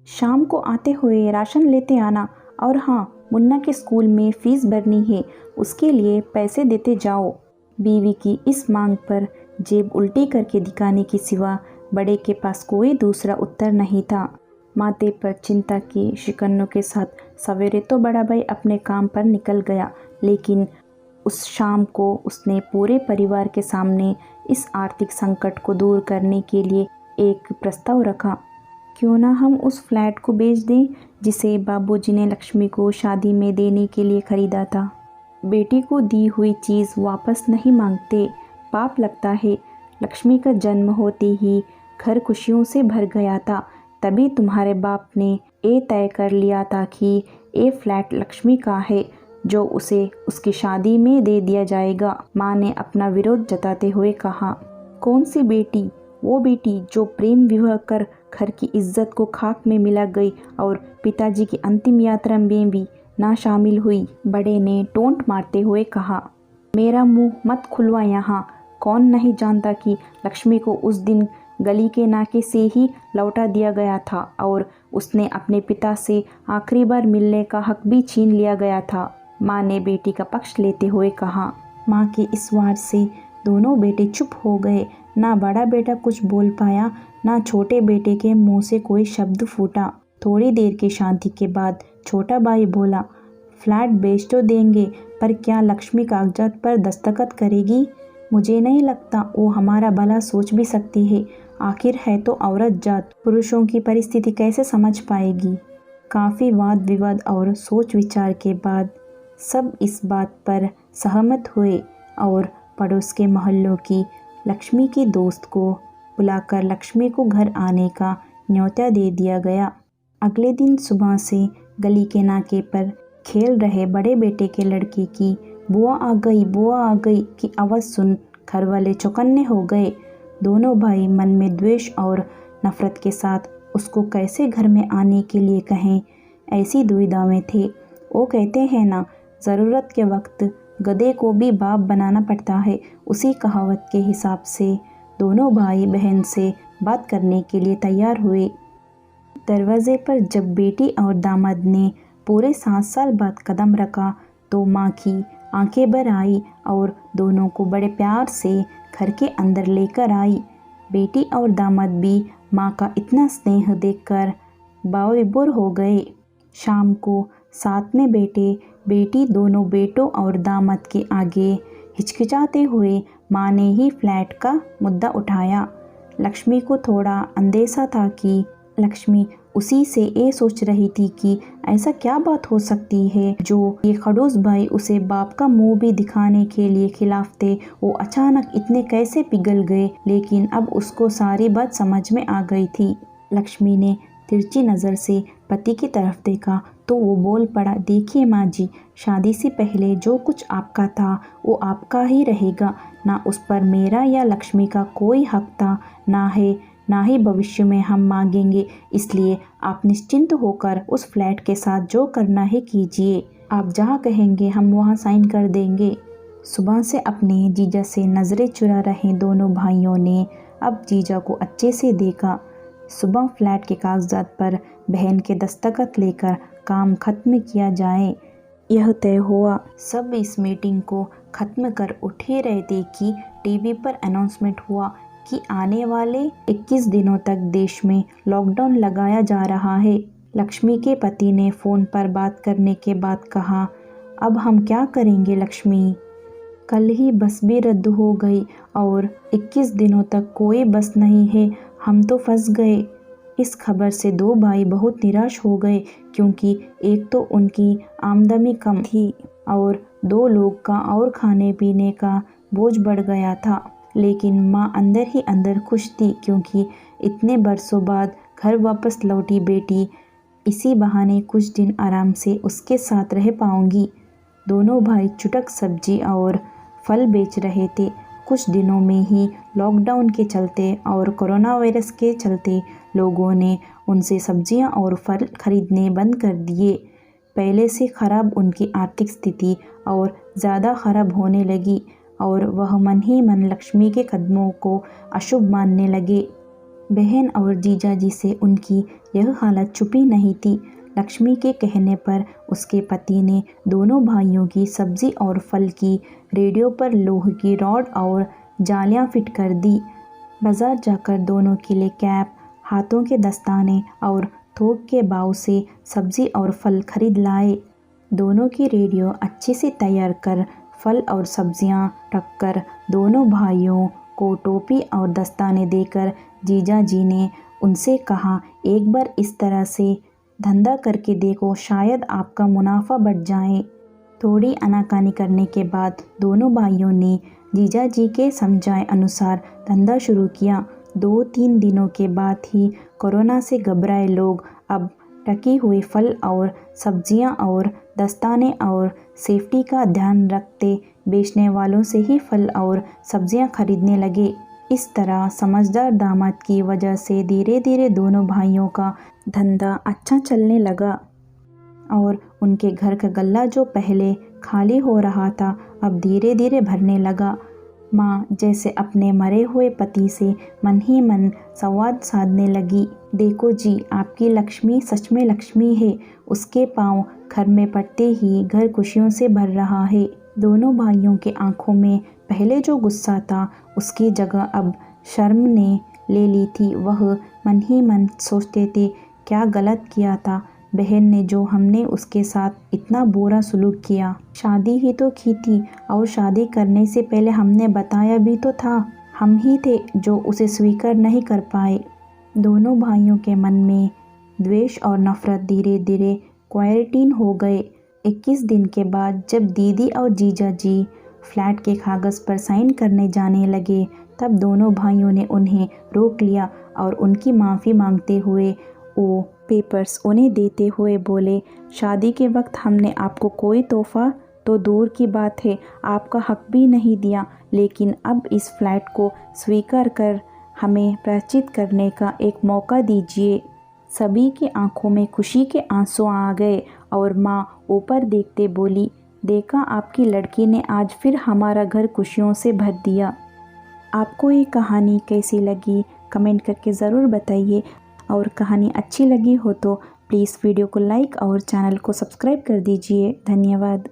शाम को आते हुए राशन लेते आना, और हाँ, मुन्ना के स्कूल में फ़ीस भरनी है, उसके लिए पैसे देते जाओ। बीवी की इस मांग पर जेब उल्टी करके दिखाने के सिवा बड़े के पास कोई दूसरा उत्तर नहीं था। माथे पर चिंता की शिकनों के साथ सवेरे तो बड़ा भाई अपने काम पर निकल गया, लेकिन उस शाम को उसने पूरे परिवार के सामने इस आर्थिक संकट को दूर करने के लिए एक प्रस्ताव रखा। क्यों ना हम उस फ्लैट को बेच दें जिसे बाबूजी ने लक्ष्मी को शादी में देने के लिए खरीदा था। बेटी को दी हुई चीज़ वापस नहीं मांगते, पाप लगता है। लक्ष्मी का जन्म होते ही घर खुशियों से भर गया था, तभी तुम्हारे बाप ने ये तय कर लिया था कि ये फ्लैट लक्ष्मी का है, जो उसे उसकी शादी में दे दिया जाएगा। माँ ने अपना विरोध जताते हुए कहा। कौन सी बेटी? वो बेटी जो प्रेम विवाह कर घर की इज्जत को खाक में मिला गई और पिताजी की अंतिम यात्रा में भी ना शामिल हुई। बड़े ने टोंट मारते हुए कहा। मेरा मुंह मत खुलवा यहाँ। कौन नहीं जानता कि लक्ष्मी को उस दिन गली के नाके से ही लौटा दिया गया था और उसने अपने पिता से आखिरी बार मिलने का हक भी छीन लिया गया था। माँ ने बेटी का पक्ष लेते हुए कहा। माँ के इस वार से दोनों बेटे चुप हो गए। ना बड़ा बेटा कुछ बोल पाया, ना छोटे बेटे के मुंह से कोई शब्द फूटा। थोड़ी देर की शांति के बाद छोटा भाई बोला, फ्लैट बेच तो देंगे, पर क्या लक्ष्मी कागजात पर दस्तखत करेगी? मुझे नहीं लगता वो हमारा भला सोच भी सकती है। आखिर है तो औरत जात, पुरुषों की परिस्थिति कैसे समझ पाएगी? काफ़ी वाद विवाद और सोच विचार के बाद सब इस बात पर सहमत हुए और पड़ोस के मोहल्लों की लक्ष्मी की दोस्त को बुलाकर लक्ष्मी को घर आने का न्योता दे दिया गया। अगले दिन सुबह से गली के नाके पर खेल रहे बड़े बेटे के लड़के की बुआ आ गई की आवाज़ सुन घर वाले चौकन्ने हो गए। दोनों भाई मन में द्वेष और नफरत के साथ उसको कैसे घर में आने के लिए कहें, ऐसी दुविधा में थे। वो कहते हैं ना, ज़रूरत के वक्त गधे को भी बाप बनाना पड़ता है। उसी कहावत के हिसाब से दोनों भाई बहन से बात करने के लिए तैयार हुए। दरवाजे पर जब बेटी और दामाद ने पूरे 7 साल बाद कदम रखा तो माँ की आंखें भर आई और दोनों को बड़े प्यार से घर के अंदर लेकर आई। बेटी और दामाद भी माँ का इतना स्नेह देखकर बाविभोर हो गए। शाम को साथ में बेटे बेटी दोनों बेटों और दामाद के आगे हिचकिचाते हुए माँ ने ही फ्लैट का मुद्दा उठाया। लक्ष्मी को थोड़ा अंदेशा था कि लक्ष्मी उसी से ये सोच रही थी कि ऐसा क्या बात हो सकती है जो ये खड़ूस भाई उसे बाप का मुंह भी दिखाने के लिए खिलाफ थे, वो अचानक इतने कैसे पिघल गए। लेकिन अब उसको सारी बात समझ में आ गई थी। लक्ष्मी ने तिरछी नज़र से पति की तरफ देखा तो वो बोल पड़ा, देखिए माँ जी, शादी से पहले जो कुछ आपका था वो आपका ही रहेगा। ना उस पर मेरा या लक्ष्मी का कोई हक था, ना ही भविष्य में हम मांगेंगे। इसलिए आप निश्चिंत होकर उस फ्लैट के साथ जो करना है कीजिए। आप जहाँ कहेंगे हम वहाँ साइन कर देंगे। सुबह से अपने जीजा से नज़रें चुरा रहे दोनों भाइयों ने अब जीजा को अच्छे से देखा। सुबह फ्लैट के कागजात पर बहन के दस्तखत लेकर काम खत्म किया जाए, यह तय हुआ। सब इस मीटिंग को खत्म कर उठे रहे थे कि टीवी पर अनाउंसमेंट हुआ कि आने वाले 21 दिनों तक देश में लॉकडाउन लगाया जा रहा है। लक्ष्मी के पति ने फ़ोन पर बात करने के बाद कहा, अब हम क्या करेंगे लक्ष्मी? कल ही बस भी रद्द हो गई और 21 दिनों तक कोई बस नहीं है। हम तो फंस गए। इस खबर से दो भाई बहुत निराश हो गए, क्योंकि एक तो उनकी आमदनी कम थी और 2 लोग का और खाने पीने का बोझ बढ़ गया था। लेकिन माँ अंदर ही अंदर खुश थी, क्योंकि इतने बरसों बाद घर वापस लौटी बेटी इसी बहाने कुछ दिन आराम से उसके साथ रह पाऊंगी। दोनों भाई चुटक सब्जी और फल बेच रहे थे। कुछ दिनों में ही लॉकडाउन के चलते और कोरोना वायरस के चलते लोगों ने उनसे सब्जियां और फल खरीदने बंद कर दिए। पहले से ख़राब उनकी आर्थिक स्थिति और ज़्यादा ख़राब होने लगी और वह मन ही मन लक्ष्मी के कदमों को अशुभ मानने लगे। बहन और जीजाजी से उनकी यह हालत छुपी नहीं थी। लक्ष्मी के कहने पर उसके पति ने दोनों भाइयों की सब्जी और फल की रेडियो पर लोहे की रॉड और जालियां फिट कर दी। बाजार जाकर दोनों के लिए कैप, हाथों के दस्ताने और थोक के भाव से सब्जी और फल खरीद लाए। दोनों की रेडियो अच्छे से तैयार कर फल और सब्जियां रखकर दोनों भाइयों को टोपी और दस्ताने देकर जीजा जी ने उनसे कहा, एक बार इस तरह से धंधा करके देखो, शायद आपका मुनाफा बढ़ जाए। थोड़ी आनाकानी करने के बाद दोनों भाइयों ने जीजा जी के समझाए अनुसार धंधा शुरू किया। 2-3 दिनों के बाद ही कोरोना से घबराए लोग अब ढकी हुए फल और सब्जियां और दस्ताने और सेफ्टी का ध्यान रखते बेचने वालों से ही फल और सब्जियां खरीदने लगे। इस तरह समझदार दामाद की वजह से धीरे धीरे दोनों भाइयों का धंधा अच्छा चलने लगा और उनके घर का गल्ला जो पहले खाली हो रहा था अब धीरे धीरे भरने लगा। माँ जैसे अपने मरे हुए पति से मन ही मन संवाद साधने लगी। देखो जी, आपकी लक्ष्मी सच में लक्ष्मी है। उसके पाँव घर में पड़ते ही घर खुशियों से भर रहा है। दोनों भाइयों के आंखों में पहले जो गुस्सा था उसकी जगह अब शर्म ने ले ली थी। वह मन ही मन सोचते थे, क्या गलत किया था बहन ने जो हमने उसके साथ इतना बुरा सलूक किया। शादी ही तो की थी और शादी करने से पहले हमने बताया भी तो था। हम ही थे जो उसे स्वीकार नहीं कर पाए। दोनों भाइयों के मन में द्वेष और नफरत धीरे धीरे क्वारंटीन हो गए। 21 दिन के बाद जब दीदी और जीजा जी फ्लैट के कागज़ पर साइन करने जाने लगे तब दोनों भाइयों ने उन्हें रोक लिया और उनकी माफ़ी मांगते हुए वो पेपर्स उन्हें देते हुए बोले, शादी के वक्त हमने आपको कोई तोहफा तो दूर की बात है आपका हक भी नहीं दिया, लेकिन अब इस फ्लैट को स्वीकार कर हमें प्रायश्चित करने का एक मौका दीजिए। सभी की आंखों में खुशी के आंसू आ गए और माँ ऊपर देखते बोली, देखा आपकी लड़की ने आज फिर हमारा घर खुशियों से भर दिया। आपको ये कहानी कैसी लगी कमेंट करके ज़रूर बताइए और कहानी अच्छी लगी हो तो प्लीज़ वीडियो को लाइक और चैनल को सब्सक्राइब कर दीजिए। धन्यवाद।